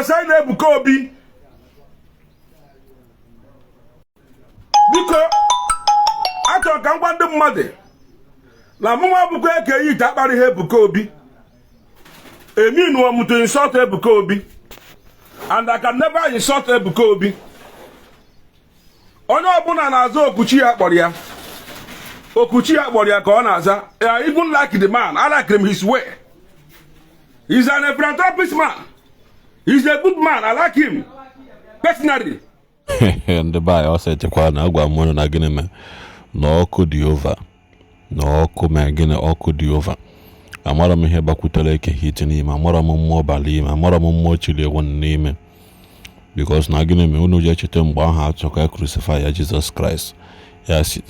concerning Ebuka Obi. Because after I can the mother. Na mwa Ebuka eke yi takpari Ebuka Obi. Emi no am to insult Ebuka Obi. And I can never insult Ebuka Obi. Onye ọbụla na-aza okuchi ya kpọrọ ya. Okuchi ya kpọrọ ya ka ọ na-aza. I even like the man. I like him his way. He's an philanthropist man. He's a good man. I like him. Personally. Ndị ba ya ọsọ echekwa na agwa mmadụ na gịnị me na ọkụ dị over. Na ọkụ ma gịnị ọkụ dị over. Amara m ihe gbakwutere eke hit n'ime. Amara m mmụọ balị ime. Amara m mmụọ chili ewu n'ime. Because na gịnị me unu je chete mgbe ahụ achọka crucify ya Jesus Christ.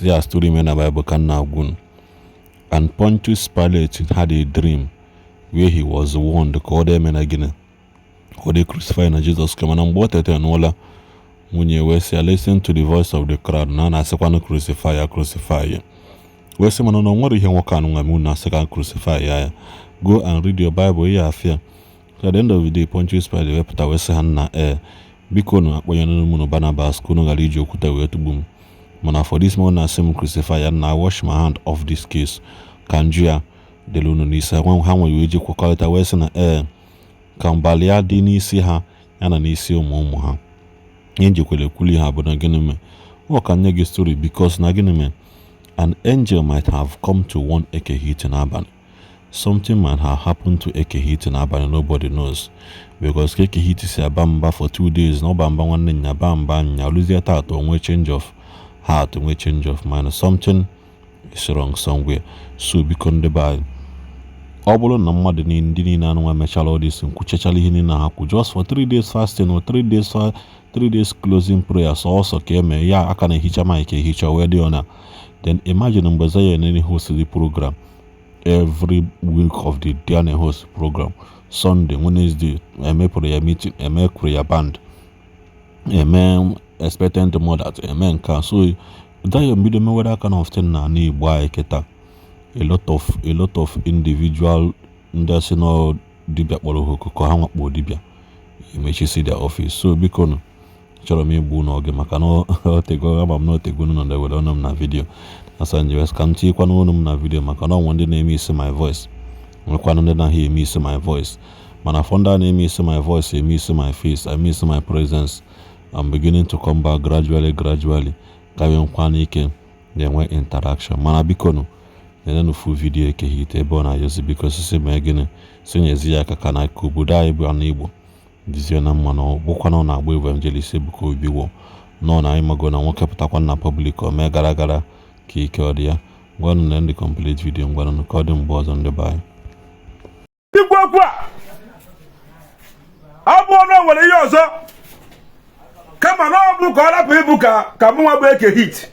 Ya story me na Bible ka na agwụ. And Pontius Pilate had a dream where he was warned ka ọ dị eme na gịnị. Ọ dị crucify na Jesus Christ. Mana mgbe ọ tete n'ụla nwunye wee sị listen to the voice of the crowd na na-asịkwanụ crucify ya crucify ya. Wee sị mana na o nwere ihe nwoke anụ nwa m unu asị ka crucify ya. Go and read your Bible ya afịa. So at the end of the day Pontius Pilate wepụta wee sị ha nna biko nu akpọnyere m Barnabas ka unu gara iji okwute wee tugbu m. Mana for this moment na-asị m crucify ya na wash my hand off this case. Ka njụ ya delu unu n'isi ha nwere iji kwekọrịta wee sị na ka mbalị ya dị n'isi ha ya na n'isi ụmụ ha. Ihe njekwele kwuli ha bụ na gịnị me ọ ka nye gị story because na gịnị me an angel might have come to warn Ekehit n'abalị. Something might have happened to Ekehit n'abalị, nobody knows. Because Ekehit si aba mba for 2 days na ọba mba nwanne nya ba mba nya lụzie taata onwe change of heart, onwe change of mind. Something is wrong somewhere. So biko ndị be anyị ọ bụrụ na mmadụ ndị niile anụnwa mechara all this nkwuchechala ihe niile ha kwu just for 3 days fasting or 3 days closing prayer also ka eme ya aka na ehicha mic ehicha wee dị ona. Then imagine mgbe Zion host the program every week of the day na host program. Sunday, Wednesday, eme prayer meeting, eme prayer band, eme expectant mothers, eme nka. So Zion bido mewe that kind of thing na Igbo anyị kịta. A lot of individual ndị asị na dibịa kpọrọ ha ka ha nwakpo dibịa emechisi their office. So biko nụ chọrọ m igbu n'oge maka na otego ama m na otego nọ na were ọnụ m na video asa njiwes ka m tinyekwa n'ọnụ m na video maka na ọnwa ndị na-eme isi my voice nwekwana ndị naghị eme isi my voice mana for ndị a na-eme isi my voice eme isi my face I miss my presence. I'm beginning to come back gradually ka we nkwana ike na-enwe interaction. Mana biko nụ nene full video Ekehit ebe ọ na-ayọzi biko sisi ma gịnị sonyezi ya aka ka na ka obodo anyị bụ ana Igbo dizie na mma na ọgbụkwana na agba Evangelist Ebuka Obi wo nọ na anyị mago na nwoke pụtakwa na public o mee gara ka ike ọ dị ya. Ngwanụ na ndị complete video ngwanụ ka ọ dị mgbe ọzọ ndị be anyị. Igbo okwu a bụ ọnụ nwere ihe ọzọ kama na ọ bụ ka ọ rapụ ibu ka mụ nwa bụ Ekehit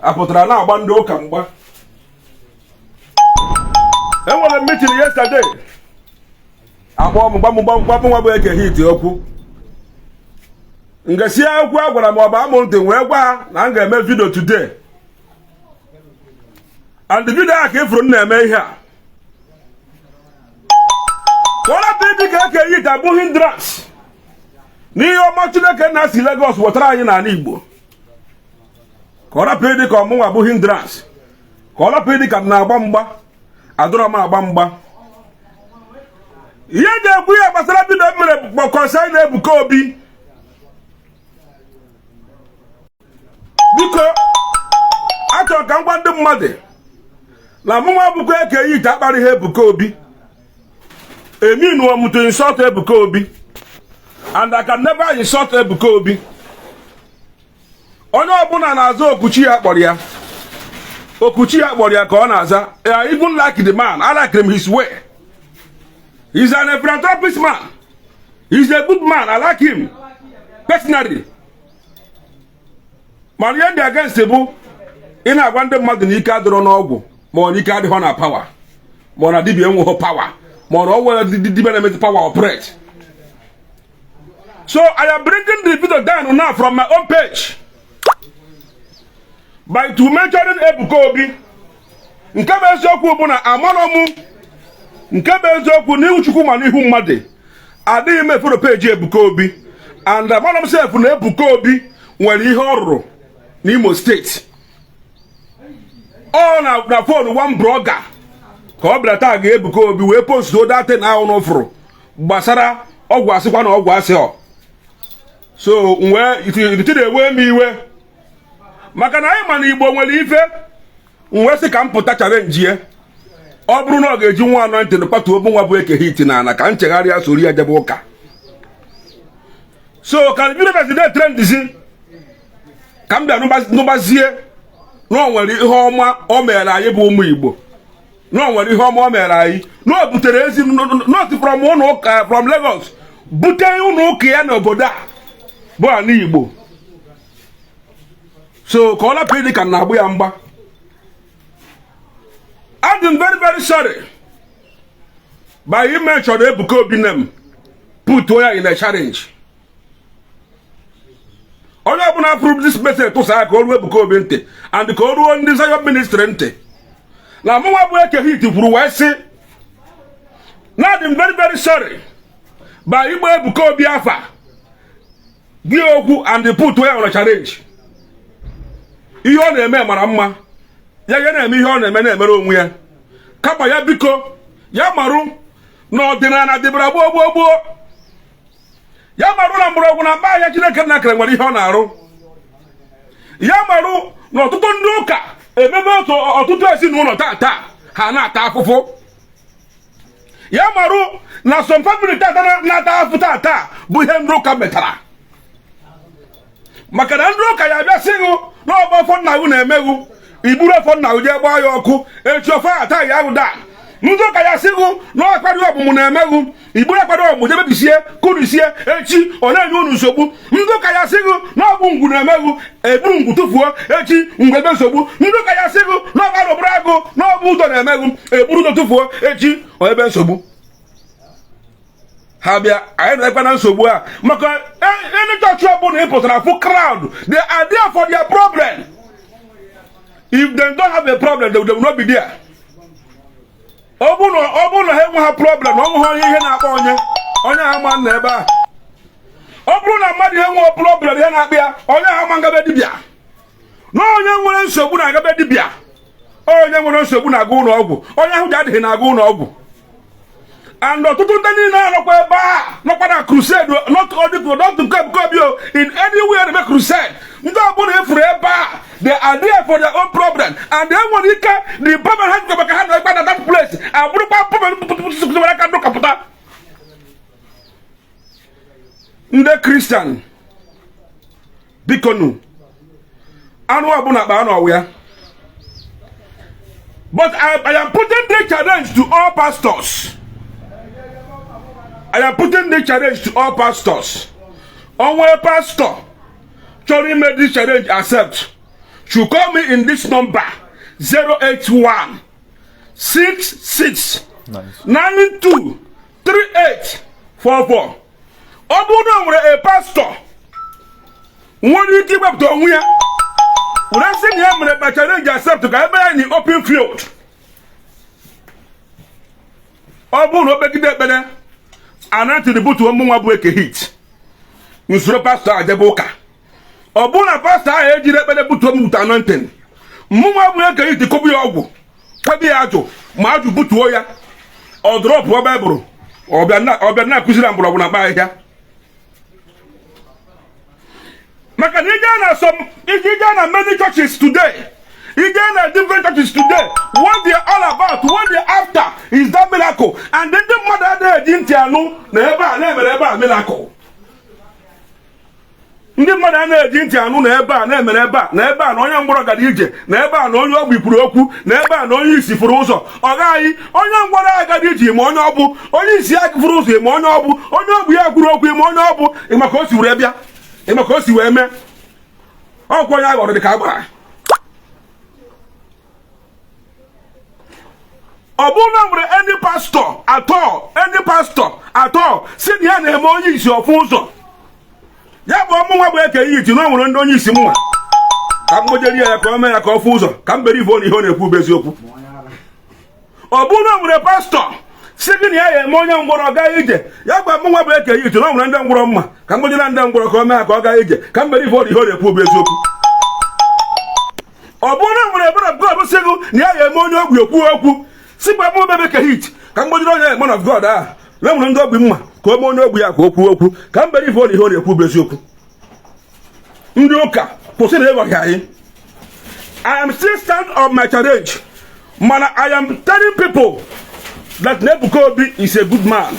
apụtara na-agba ndị ụka mgba. Enwere meeting yesterday. Akpọ mgba nwa bụ Ekehit okwu. Ngesi okwu a gwara m ọba amụntị wee gwa na m ga-eme video today. And the video a ka ifuru na-eme ihe a. Kọla dị ka Ekehit abụ hindrance. N'ihe ọma Chineke na-asi Lagos wetara anyị n'ala Igbo. Kọla dị ka ọmụnwa bụ hindrance. Kọla dị ka na-agba mgba. Adọrọ m agba mgba. Ihe ga-egbu ya gbasara bido mere gbakọsa na Ebuka Obi. Biko achọrọ ka ngwa ndị mmadụ na mụnwa Ebuka Ekehit akparị ha Ebuka Obi. Emi no am to insult Ebuka Obi. And I can never insult Ebuka Obi. Onye ọbụla na-aza okuchi ya kpọrọ ya. Okuchi ya kpọrọ ya ka ọ na-aza. I even like the man. I like him his way. He's an philanthropist man. He's a good man. I like him. Personally. Man, you're against the bull. In a wonder mother Nika Dronogo. More Nika the Honor power. More a DBM power. More over the development power operate. So I am bringing the video down now from my own page. By to mention Ebuka Obi. Nke bụ eziokwu bụ na amara m nke bụ eziokwu n'ihu Chukwu ma n'ihu mmadụ adịghị m eforo peji Ebuka Obi and amara m sef na Ebuka Obi nwere ihe ọ rụrụ n'Imo steeti. Ọ na fon one blogger ka ọ bịara taa ga Ebuka Obi wee postuo data na ahụ n'ụfụrụ gbasara ọgwụ asịkwa na ọgwụ asị ọ. So itiri ewe m iwe maka na anyị ma na Igbo nwere ife nwe sị ka m pụta challenge ya. Ọ bụrụ na ọ ga-eji nwa anọ ntị na patuo bụ nwa bụ eke hit na ana ka nchegharịa sori ya jebe ụka. So ka bido president trend si ka m bịa nụbazie na o nwere ihe ọma o mere anyị bụ ụmụ Igbo, na o nwere ihe ọma o mere anyị, na o butere ezi not from ụlọ ụka from Lagos bute ụlọ ụka ya n'obodo a bụ ala Igbo. So ka ọ lapụ dị ka na-agbụ ya mgba. I'm very, very sorry. By you mentioned Ebuka Obi name, put Oya in a challenge. All you have to approve this message to say Ebuka Obi and the code one desire ministry. Now, more work a hit if you say. Now, I'm very, very sorry. By you Ebuka Obi Afa, Gioku and the put Oya on a challenge. You all the men, Marama. Ya na eme ihe ọ na-eme na-emere onwe ya kama ya biko ya marụ na ọdịnala dịbara gboo ya marụ na mgbọrọgwụ na mba ya Chineke na akara nwere ihe ọ na-arụ ya marụ na ọtụtụ ndị ụka emebe ọtụtụ ezinụlọ taa ha na-ata afụfụ ya marụ na some family na-ata afụ taa bụ ihe ndị ụka metara maka na ndị ụka ya bịa sịghụ na ọgbafọ nna unu na-emeghu iburu efo nna uje gba ya ọkụ echi ofe ata ya ụda ndị ụka ya sịgụ na ọkpari ọgbụmụ na-emeghu iburu akpari ọgbụmụ jebebisie kurisie echi ọ na-enye unu nsogbu ndị ụka ya sịgụ na ọgbụ ngwu na-emeghu eburu ngwu tụfuo echi ngwe ebe nsogbu ndị ụka ya sịgụ na ọgbara obere agụ na ọbụ ụdọ na-emeghu eburu ụdọ tụfuo echi ọ ebe nsogbu ha bịa anyị na-ekpe na nsogbu a maka any chọọchị ọbụla ị pụtara full crowd they are there for their problem. If they don't have a problem, they will not be there. Obuno ha problem. Obuno ihe na-akpọ onye ha ma na ebe a. Obuno na mmadụ ihe nwe problem ihe na-akpịa onye ha ma ngabe dibịa. Na onye nwere nsogbu na ngabe dibịa. Onye nwere nsogbu na aga ụlọ ọgwụ. Onye ahụ ji adịghị na aga ụlọ ọgwụ. And ọtụtụ ndị niile anọkwa ebe a nọkwa na crusade not to go in anywhere to make crusade. Ndị ọbụla efuru ebe a they are there for their own problem and they nwere ike the problem ha jikọba ka ha nọ na that place abụrụkwa problem aka ndụ kapụta. Ndị Christian bikonu anụ ọbụla kpa anụ ọwụ ya. But I am putting the challenge to all pastors. I am putting the challenge to all pastors. Only pastor Chori made this challenge accept. Should call me in this number 081 66 92 38 44. Obuno nwere a pastor. Nwere ike wepụta onwe ya. Were sị ya mere ba challenge accept ka ebe ya ni open field. Obuno obegide ekpere. Anati the butu omu nwa bụ eke hit. Nsoro pastor ajebe ụka. Ọ bụ na pastor ahụ ejiri ekpere butu omu butu anointing. Mụ nwa bụ eke hit kobi ya ọgwụ. Kwebi ya ajụ ma ajụ butuo ya. Ọ drop ọ Bible. Ọbịa na-akụziri mgbọrọgwụ na mkpa ahịhịa. Maka na ije na many churches today. Ije na different churches today. What they are all about, what they are after is that miracle. And then the mother there didn't know never miracle. Ndị mmadụ na-eji ntị anụ na ebe a na-emere ebe a na ebe a na onye mgbọrọ gara ije na ebe a na onye ọgwụ ikwuru okwu na ebe a na onye isi furu ụzọ ọ gaghị onye mgbọrọ agadi iji ma onye ọbụ onye isi ya furu ụzọ ma onye ọbụ onye ọgwụ ya kwuru okwu ma onye ọbụ ịmaka o si were bịa ịmaka o si wee mee ọkwa onye aghọrọ dị ka agbara. Ọ bụrụ na nwere any pastor at all si na ya na-eme onye isi ọfụ ụzọ ya bụ ọmụ nwa bụ eke ihe iti na ọ nwere ndị onye isi mma ka mgbojeri ya ka o mee ya ka ọ fụ ụzọ ka mberi ive ọ na ihe ọ na-ekwu bụ eziokwu. Ọ bụrụ na nwere pastor si gị na ya eme onye ngwọrọ ọ gaghị ije ya gwa m nwa bụ eke hit na ọ nwere ndị ngwọrọ mma ka m gbojere ndị ngwọrọ ka o mee ha ka ọ gaghị ije ka m mere ife ọdụ ihe ọ na-ekwu bụ eziokwu. Ọ bụrụ na nwere man of God sị gị na ya eme onye ogbi okwu okwu si gba m obebe eke hit ka m gbojere onye man of God ahụ na nwere ndị ogbi mma ka o mee onye ogbi ya ka okwu okwu ka m mere ife ọdụ ihe ọ na-ekwu bụ eziokwu. Ndị ụka kwụsị na ịghọghị anyị. I am still stand on my challenge. Man, I am telling people that Ebuka Obi is a good man.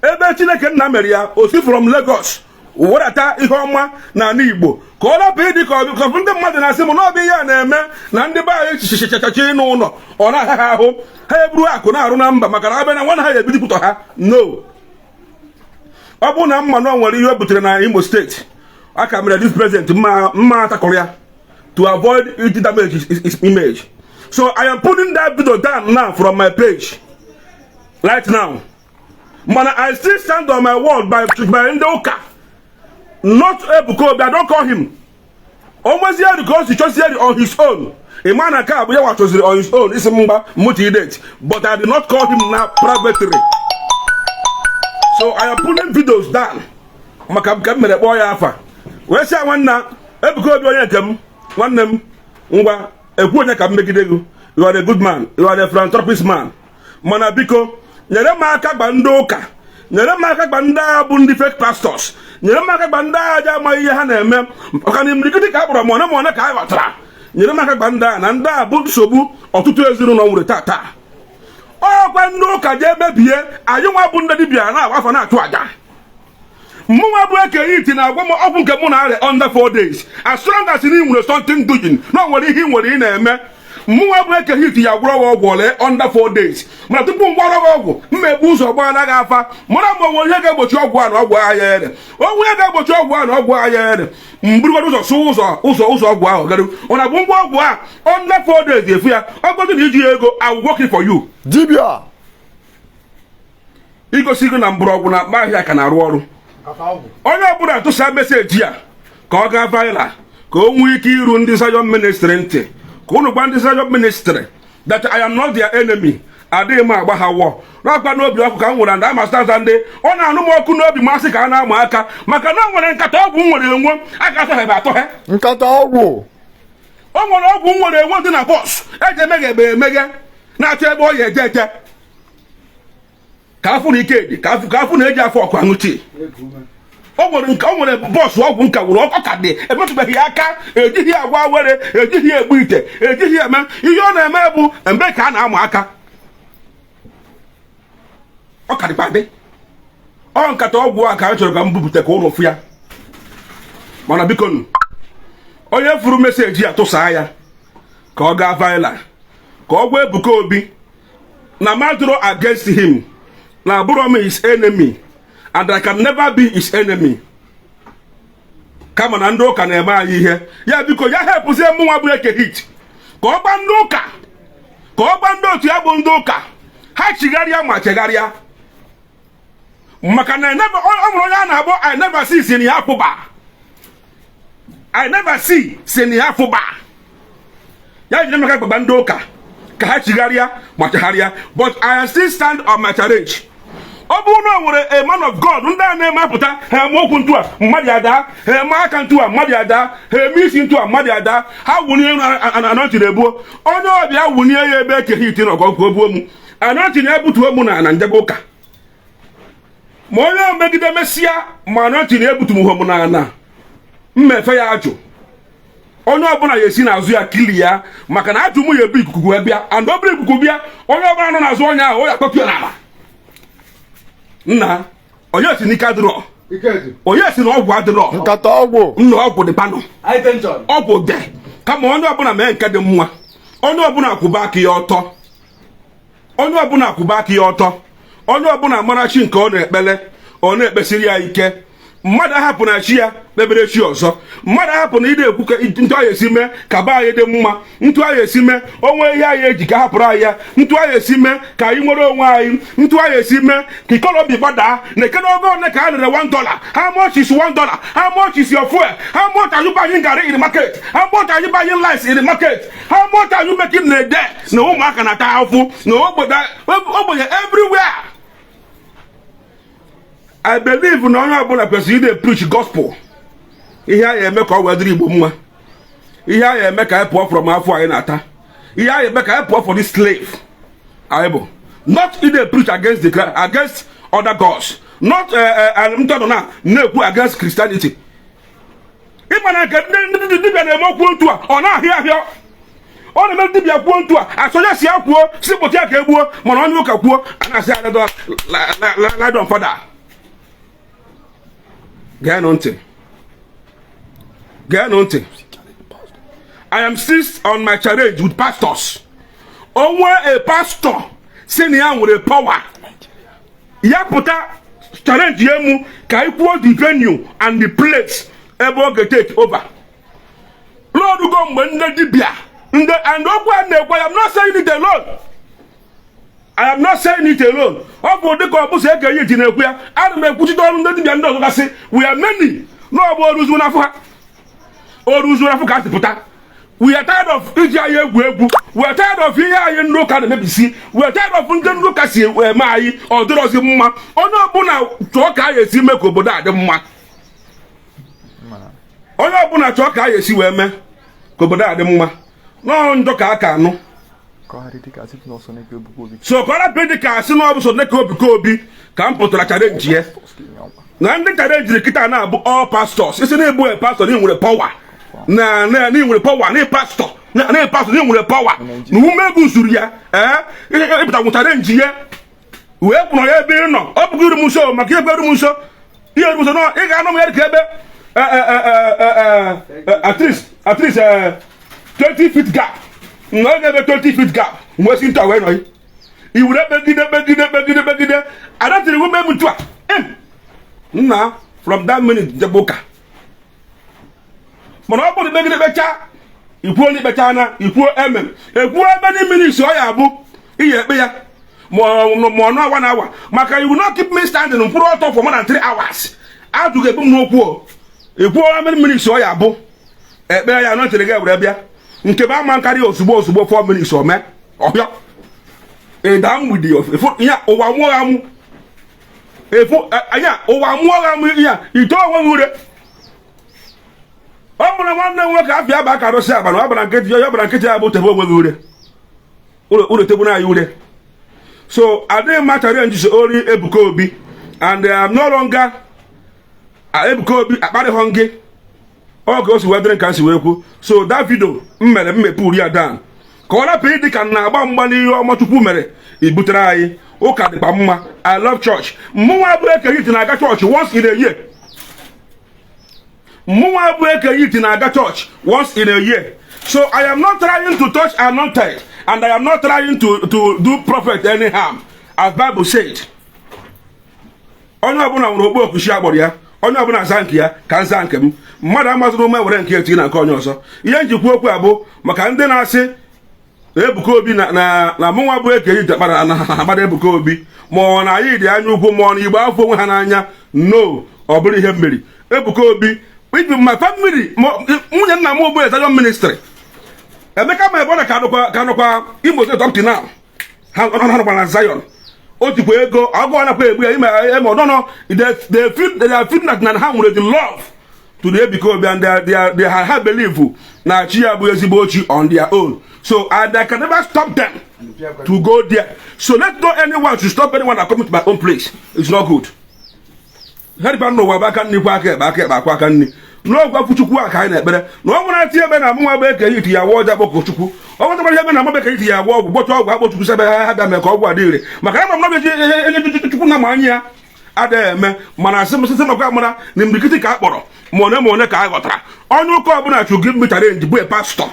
Ebe Chineke nna mere ya osi from Lagos wedata ihe ọma na Ndi Igbo ka ọ rapụ ịdị ka ndị mmadụ na-asị m na ọ bụ ya na-eme na ndị be anyị chichichachachi n'ụlọ ọ na-aha ha ahụ ha eburu akụ na-arụ na mba maka na abịa na nwana ha ya ebidipụta ha. No, ọ bụ na mmanụ ọ nwere ihe o butere na Imo steeti aka mere this president mma atakọrọ ya to avoid it damage his image. So I am putting that video down now from my page right now. Man, I still stand on my word by Ndoka. Not Ebuka Obi. I don't call him. Almost here because he just here on his own. A man I can't was on his own. It's a multi-date. But I did not call him now privately. So I am putting videos down. Makam boy alpha. Where's that one now? Ebuka Obi one name. You are a good man. You are a philanthropist man. Mana biko nyere m aka gba ndị ụka, nyere m aka gba ndị bụ ndị fake pastors, nyere m aka gba ndị aja ama ihe ha na-eme ọka na imirikiti ka akpọrọ mọne ka anyị batara. Nyere m aka gba ndị na ndị a bụ nsogbu ọtụtụ ezinụlọ nwere tata. Ọkwa ndị ụka je emebie anyị nwa bụ ndị dibịa na-agba afa na-achụ aja. Mụnwa bụ eke iti na-agwa m ọgwụ nke mụ na-arịa under 4 days. As long as ị nwere something doing na nwere ihe ị nwere ị na-eme. Mụnwa bụ eke hit ya gwụrụ ọgwụ ole under 4 days. Mana tupu m gwara ọgwụ mmegbu ụzọ gbara gị afa mara ma onwe ihe ga-egbochi ọgwụ a na ọgwụ agha ere. Onwe ihe ga-egbochi ọgwụ a na ọgwụ agha ere. Mgburugoro ụzọ sụ ụzọ ọgwụ ahụ garụ. Ọ na bụ ngwa ọgwụ a under 4 days efu ya ọgọdụ na iji ego I will work it for you. Dibia igosi gị na mgbọrọgwụ na akpa ahịa ka na-arụ ọrụ. Onye ọbụla tụsa meseji ya ka ọ gaa viral ka o nwee ike iru ndị Zion ministry ntị. Ka unu gba ndị Zion ministry that I am not their enemy. Adịghị m agba ha wọ n'akpa n'obi ọkụ ka m nwere ndị amastaza ndị ọ na-anụ m ọkụ n'obi masị ka a na-ama aka maka na o nwere nkata ọgwụ m nwere enwe aka atọghebe atọghe nkata ọgwụ o nwere ọgwụ m nwere enwe dị na bọs eji emeghe emeghe na-achọ ebe ọ ya eje eje ka afụ na ike dị ka afụ na eji afọ ọkụ aṅụ tii. O nwere bọọsụ ọgwụ nka wuru ọka dị emetụbeghị ya aka ejighị agwa were ejighị egbu ite ejighị eme ihe ọ na-eme bụ mgbe ka a na-ama aka ọ ka dịkwa dị ọ nkata ọgwụ a ka a chọrọ ka m bupụta ka ụlọ fụ ya. Mana biko nụ onye furu meseji ya tụsaa ya ka ọ gaa viral ka ọ gwa Ebuka Obi na maduro against him na abụrụ m his enemy and I can never be his enemy. Kama na ndị ụka na-eme anyị ihe ya biko ya hepụzie mụnwa bụ eke hit ka ọ gba ndị ụka ka ọ gba ndị otu ya bụ ndị ụka ha chigharịa ma chegharịa maka na ọ nwere onye a na-agbọ I never see si na ya fụba I never see si na ya fụba ya jide maka gbagba ndị ụka ka ha chigharịa ma chegharịa but I still stand on my challenge. Ọ bụrụ na o nwere a man of God ndị a na-emepụta ha eme okwu ntu a mmadụ ada ha eme aka ntu a mmadụ ada ha eme isi ntu a mmadụ ada ha wụnye anọchiri ebuo onye ọbịa wụnye ya ebe eke hit na ọgọgụ obuo mu anọchiri ebutuo mu na njebe ụka ma onye omegide mesịa ma anọchiri ebutu m hom na ana mmefe ya ajụ onye ọbụla ya esi n'azụ ya kili ya maka na ajụ m ya ebu ikuku wee bịa and ọ bụrụ ikuku bịa onye ọbụla nọ n'azụ onye ahụ o ya kpọpịa n'ala. Nna onye si n'ike adịrọ onye si na ọgwụ adịrọ nkata ọgwụ nna ọgwụ dị panụ ọgwụ dị kama onye ọbụla mee nke dị mma onye ọbụla kwụba aka ya ọtọ onye ọbụla kwụba aka ya ọtọ onye ọbụla mara chi nke ọ na-ekpele ọ na-ekpesiri ya ike mmadụ ahapụ na chi ya kpebere chi ọzọ mmadụ ahapụ na ide ekwu ka ntụ anyị esi mee ka ba anyị dị mma ntụ anyị esi mee onwe ihe anyị eji ka hapụrụ anyị ya ntụ anyị esi mee ka anyị nwere onwe anyị ntụ anyị esi mee ka ikolobi gbadaa na ekene ogo ole ka a rere $1 how much is $1 how much is your fuel how much are you buying garri in the market how much are you buying rice in the market how much are you making na ede na ụmụaka na-ata afụ na ogbenye everywhere I believe na onye ọbụla kwesịrị ide preach gospel. Ihe a eme ka ọ wee dịrị Igbo mma. Ihe a eme ka anyị pụọ from afọ anyị na-ata. Ihe a eme ka anyị pụọ for this slave. Aibo. Not ide preach against other gods. Not ntọnụ na-ekwu against Christianity. Ịma na nke ndị dibịa na-eme okwu otu a ọ na-ahịa ahịa. Ọ na-eme dibịa kwuo otu a asọnya si ya kwuo si kpọchi ya ka egbuo mana onye ụka kwuo a na-asị ladon fada. Geenụ ntị. I am still on my challenge with pastors. Onwe a pastor si na ya nwere power. Ya pụta challenge ya mụ ka ikwuo the venue and the place ebe ọ ga-take over. Lord go mgbe ndị dibịa and okwu a na-ekwe I am not saying it alone. I am not saying it alone. Ọ bụ dịka ọ bụsọ eke ihe ji na-ekwu ya ana m ekwuchite ọrụ ndị dibịa ndị ọzọ gasị we are many n'ọbụ oruzu n'afọ ha oruzu n'afọ ka asịpụta. We are tired of iji anyị egwu we are tired of ihe anyị ndị ụka na-emebisi we are tired of ndị ụka si eme anyị ọ dịrọzi mma. Onye ọbụla chọọ ka anyị esi mee ka obodo a dị mma. Onye ọbụla chọọ ka anyị esi wee mee ka obodo a dị mma. N'ọrụ njọ ka aka anụ so ka ọ rapụ dị ka asị na ọ bụ so Nneka Ebuka Obi ka m pụtara challenge ya na ndị challenge kịta na-abụ all pastors isi na-egbu pastor na nwere power na nwere power na pastor na nwere power na ume ego usuru ya ịpụta nwụ challenge ya wee kwụrụ ya ebe ị nọ ọ bụghị iru m nso maka ebe iru m nso ihe iru m nso ị ga-anọ m ya dị ka ebe at least 20 feet gap na ọ ga-ebe 20 feet gap mgbe si nta wee nọ i were begide adatịrị iwu mee mutu a nna from that minute jebe ụka mana ọ bụrụ begide becha ikwuo n'ikpecha na ikwuo ekwuo ebe ndị minutes ọ ya abụ ihe ekpe ya ma ọnụ awa na awa maka you will not keep me standing mkpụrụ ọtọ for more than 3 hours adụghị ebu m n'okwu ekwuo ebe ndị minutes ọ ya abụ ekpe ya na nchere gị were bịa nke bụ ama nkarị ozugbo 4 minutes ome ọbịa ịda mgbidi ya ụwa mụọ ha mụ anya ụwa mụọ ha mụ ya ite onwe ure ọ bụrụ nwanne nwoke afọ ya bụ aka arụsị agba na ọ bara nkịtị ya bara nkịtị ya bụ tebe onwe gị ure tebụ na anyị ure so adịghị mma challenge so ori Ebuka Obi and I am no longer Ebuka Obi akparịghọ gị ọ ka o si wedịrị nka si wee kwu so that video m mere mmepe uri ya dan ka ọ rapụ ịdị ka na-agba mgba n'ihe ọmachukwu mere ibutere anyị ụka dịkwa mma I love church mmụnwa abụ eke yiti na-aga church once in a year mmụnwa abụ eke yiti na-aga church once in a year so I am not trying to touch anointed and I am not trying to do prophet any harm as Bible said onye ọbụla nwere okpu okushi agbọrọ ya onye ọbụla aza nke ya ka nza nke m mmadụ amazụrụ ume were nke eti na nke onye ọzọ ihe njikwa okwu abụ maka ndị na-asị Ebuka Obi na mụnwa bụ eke yi dakpara na agbada Ebuka Obi ma ọ na anyị dị anya ukwu ma ọ na Igbo afọ onwe ha n'anya no ọ bụrụ ihe mmeri Ebuka Obi my family nwunye nna m bụ Zion ministry Emeka ma ebe ọ ka nọkwa Imo State up to now ha nọkwa na Zion o jikwa ego agụ nakwa egbu ya ime ọdọnọ they feel that na ha nwere the love to the Ebuka Obi and they have believe na chi ya bụ ezigbo ochi on their own so I can never stop them to go there so let no anyone to stop anyone that come to my own place it's not good heriba n'ụwa bụ aka nni kwa aka ekpe aka ekpe akwa aka nni n'ogwe Chukwu a ka anyị na-ekpere na ọ nwere ati ebe na mụnwa bụ eke iti ya ọja kpọkọ Chukwu ọ nwetara ebe na mụ eke iti ya ọgwụ gbọcha ọgwụ akpọ Chukwu sebe ha bịa mee ka ọgwụ adị ire maka na m enye Chukwu na ma anya ya adịghị eme mana asị m sịsị makwa mara na mrikiti ka a kpọrọ ma one ka a ghọtara onye ụka ọbụla chụgị mgbe challenge bụ pastọ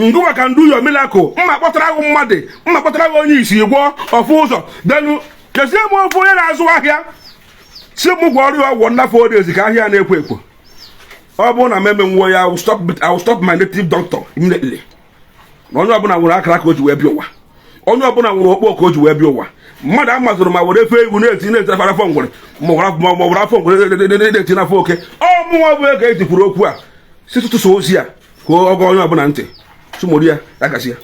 ngụ maka ndu yo miracle mma kpọtara agụ mmadụ mma kpọtara agụ onye isi gwọ ọfụ ụzọ denu kezie m ofu onye na-azụ ahịa si m gwa ọrụ ọgwụ nnafọ odezi ka ahịa na-ekwo ekwo ọ bụrụ na meme nwo ya I will stop my native doctor immediately onye ọbụla nwere akara ka o ji wee bịa ụwa onye ọbụla nwere okpo ka o ji wee bịa ụwa mmadụ amazụrụ ma were efe egwu na-eti afọ ngwere ma were afọ ngwere na-eti n'afọ oke ọ mụnwa bụ ego etikwuru okwu a si tụtụsa ozi a ka ọgọ onye ọbụla ntị sumori ya gasị ya